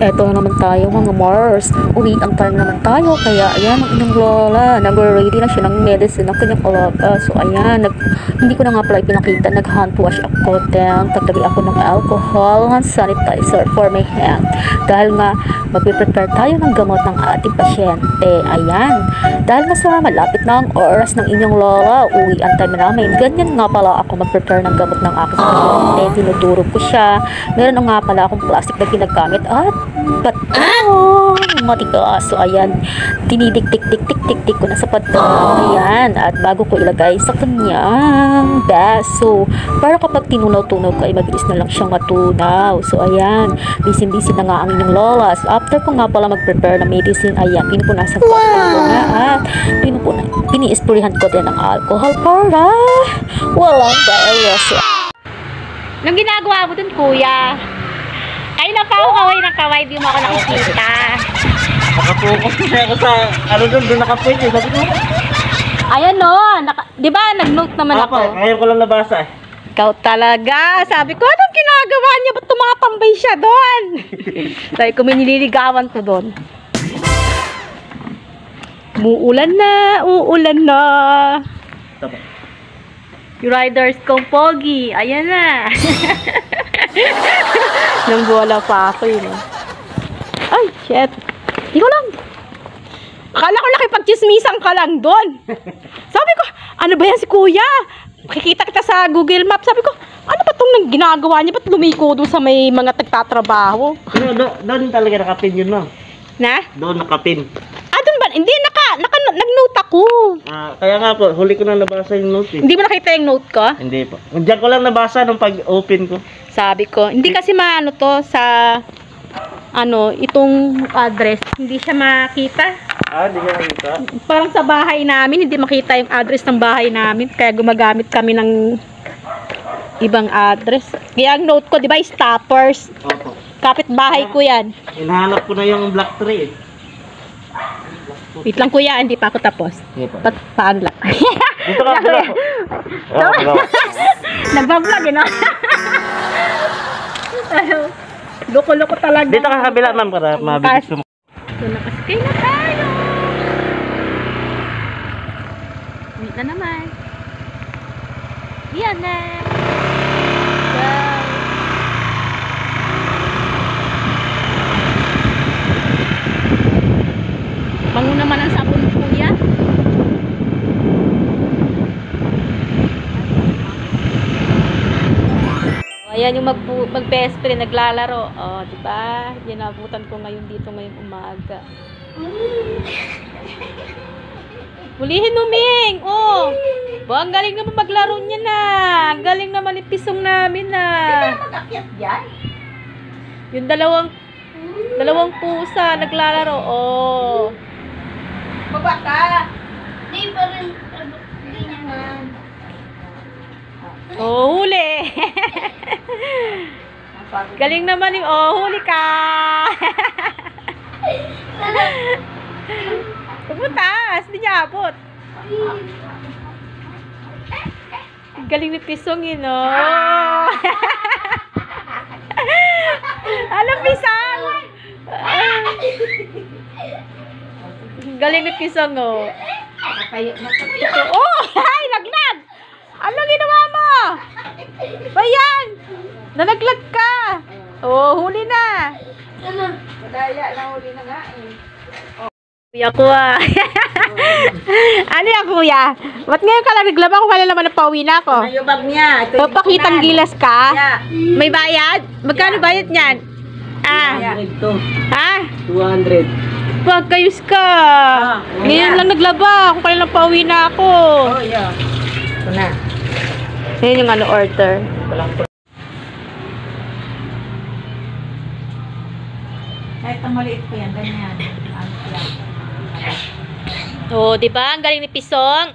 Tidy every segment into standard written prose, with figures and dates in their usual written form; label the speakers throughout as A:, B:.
A: Eto na naman tayo mga Mars. Uwi ang time naman tayo. Kaya ayan ang inyong lola. Nag-ready na siya ng medicine ng kanyang alaga. So ayan, hindi ko na nga pala ipinakita. Nag-hand wash ako. Then taglagay ako ng alcohol and sanitizer for my hand. Dahil nga mag-prepare tayo ng gamot ng ating pasyente. Ayan. Dahil nga sa malapit na ang oras ng inyong lola, uwi ang time namin. Ganyan nga pala ako mag-prepare ng gamot ng aking pasyente. Tinuturo ko siya. Meron nga pala akong plastic na ginagamit at matigas. So ayan, tinidiktik-tik-tik-tik ko na sa padang. Ayan, at bago ko ilagay sa kanyang baso para kapag tinunaw-tunaw ka ay mabilis na lang siyang matunaw. So ayan, busy-busy na nga ang inyong lola. So after ko nga pala mag-prepare ng medicine, ayan, pinupunasan ko na at pini-sprayan ko din ng alcohol para walang virus.
B: Anong ginagawa mo dun, kuya? Ay, na pa ako kaway ng kaway, di mo ako nakikita.
C: Nakapokus kasi ako sa, ano doon nakapoint eh, sabi ko.
B: Ayan no, di ba nag-note naman ako?
C: Ngayon ko lang nabasa eh.
B: Ikaw talaga, sabi ko, anong ginagawa niya? Ba't tumakatambay siya doon? Sabi ko, may nililigawan ko doon. Uulan na.
C: Tama.
B: Yung riders kong pogi, ayan na. Nang bola pa ako yun. Ay, shit. Di ko lang. Akala ko nakipag-chismisan ka lang doon. Sabi ko, ano ba yan si kuya? Makikita kita sa Google Maps. Sabi ko, ano ba itong ginagawa niya? Ba't lumiko doon sa may mga tagtatrabaho?
C: Doon talaga nakapin yun, no?
B: Na?
C: Doon nakapin.
B: Doon ba? Hindi, nag-note ako.
C: Kaya nga po, huli ko na nabasa yung note eh.
B: Hindi mo nakita yung note ko?
C: Hindi po. Diyan ko lang nabasa nung pag-open ko.
B: Sabi ko, hindi kasi maano to sa itong address, hindi siya makita.
C: Hindi ka nakita?
B: Parang sa bahay namin, hindi makita yung address ng bahay namin, kaya gumagamit kami ng ibang address. Kaya ang note ko, di ba, stoppers.
C: Opo.
B: Kapit bahay ko yan.
C: Hinahanap ko na yung black tree eh.
B: Wait lang kuya, hindi pa ako tapos. Paano lang?
C: Dito ka, dito ako.
B: Nagbablog, no? Loko-loko talaga.
C: Dito ka kabila, ma'am, para mabilis ko.
B: So, nakaskay na tayo. Wait na naman. Yan na. Wow. Bango naman ang sabon kuya. Ayan yung mag-best-friend, naglalaro. Oh, diba? Ginabutan ko ngayon dito ngayong umaga. Hulihin Numing! Oh! Ang galing naman maglaro niya na. Ang galing naman ni Pisong namin na.
A: Hindi ka mag-akyat dyan?
B: Yung dalawang pusa naglalaro. Oh.
A: Baba ka. Hindi pa rin. Hindi naman.
B: Oh, huli. Galing naman yung, huli ka. Pumuntas, hindi niya abot. Galing ni Pisong yun, oh. Ano, Pisong? Galing ni Pisong, oh. Oh, ay, laglag. Ano ginawa mo? Bayan! Nalaglag ka! Oh, huli na!
A: Madaya na huli na nga eh.
B: Kuya ko ano yan kuya? Ba't ngayon ka lang naglaba ko kala naman napauwi na ako?
A: Yung bag niya.
B: Papakitang gilas ka?
A: Yeah.
B: May bayad? Magkano bayad niyan?
C: Ito.
B: Ha?
C: 200.
B: Pagkayos ka! Ngayon lang naglaba ako kala napauwi na ako.
A: Oh, yeah. Ito na.
B: Yan yung order.
A: Kahit ang maliit ko yan, ganyan.
B: Oh, di ba? Ang galing ni Pisong.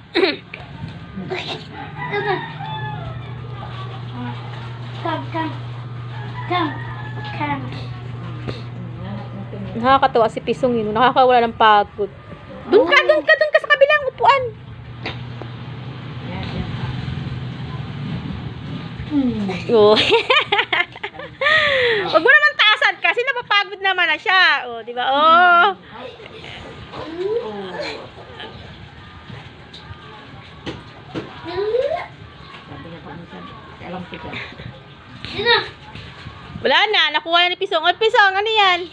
B: Nakakatawa si Pisong yun. Nakakawala ng pagod. Doon ka sa kabilang upuan. Oh. Wag mo naman taasan kasi napapagod naman naman na siya. Oh, di ba? Oh. Wala na, nakuha na ni Pisong. O, Pisong, ano yan?